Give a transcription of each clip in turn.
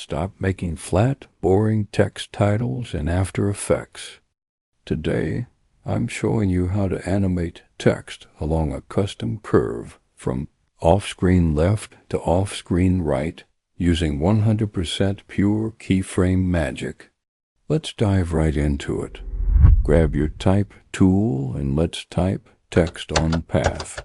Stop making flat, boring text titles in After Effects. Today, I'm showing you how to animate text along a custom curve from off-screen left to off-screen right using 100% pure keyframe magic. Let's dive right into it. Grab your type tool and let's type text on path.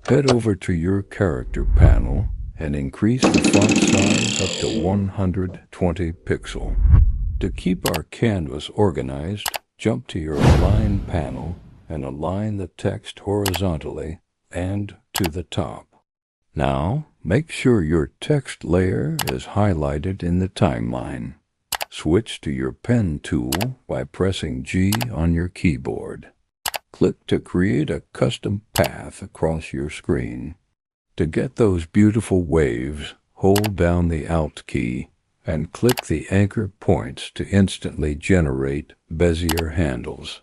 Head over to your character panel and increase the font size up to 120 pixel. To keep our canvas organized, jump to your Align panel and align the text horizontally and to the top. Now, make sure your text layer is highlighted in the timeline. Switch to your pen tool by pressing G on your keyboard. Click to create a custom path across your screen. To get those beautiful waves, hold down the Alt key and click the anchor points to instantly generate bezier handles.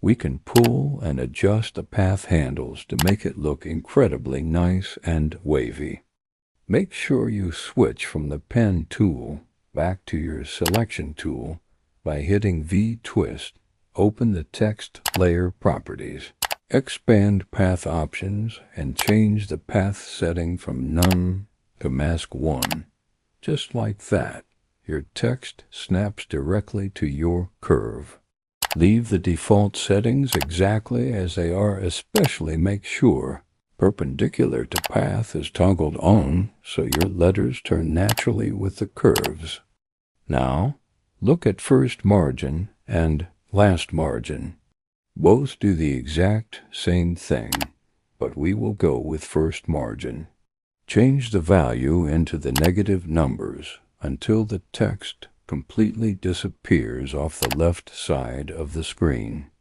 We can pull and adjust the path handles to make it look incredibly nice and wavy. Make sure you switch from the pen tool back to your selection tool by hitting V-twist. Open the text layer properties. Expand path options and change the path setting from none to mask 1. Just like that, your text snaps directly to your curve. Leave the default settings exactly as they are, especially make sure perpendicular to path is toggled on so your letters turn naturally with the curves. Now, look at first margin and last margin. Both do the exact same thing, but we will go with first margin. Change the value into the negative numbers until the text completely disappears off the left side of the screen.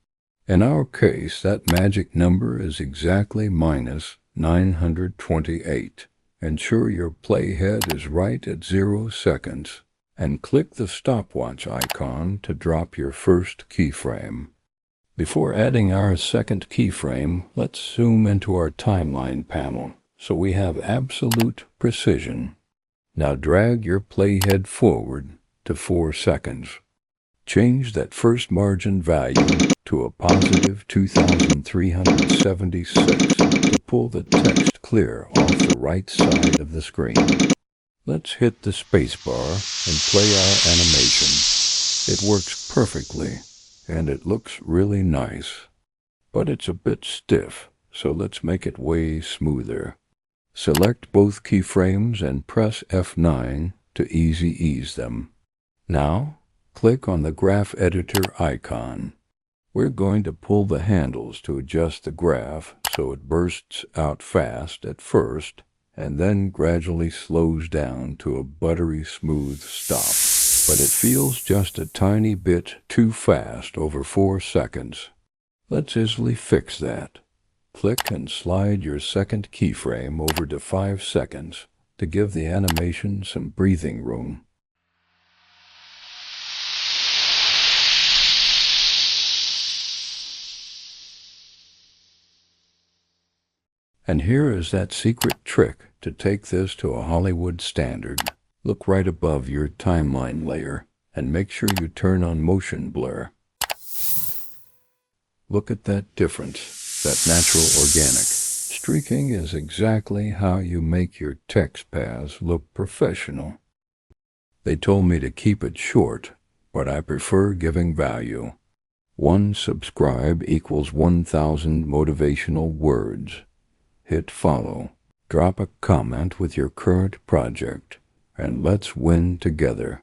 In our case, that magic number is exactly minus 928. Ensure your playhead is right at 0 seconds, and click the stopwatch icon to drop your first keyframe. Before adding our second keyframe, let's zoom into our timeline panel so we have absolute precision. Now drag your playhead forward to 4 seconds. Change that first margin value to a positive 2376 to pull the text clear off the right side of the screen. Let's hit the spacebar and play our animation. It works perfectly, and it looks really nice. But it's a bit stiff, so let's make it way smoother. Select both keyframes and press F9 to easy ease them. Now, click on the graph editor icon. We're going to pull the handles to adjust the graph so it bursts out fast at first and then gradually slows down to a buttery smooth stop. But it feels just a tiny bit too fast over 4 seconds. Let's easily fix that. Click and slide your second keyframe over to 5 seconds to give the animation some breathing room. And here is that secret trick to take this to a Hollywood standard. Look right above your timeline layer and make sure you turn on motion blur. Look at that difference, that natural organic. Streaking is exactly how you make your text paths look professional. They told me to keep it short, but I prefer giving value. 1 subscribe equals 1,000 motivational words. Hit follow. Drop a comment with your current project, and let's win together.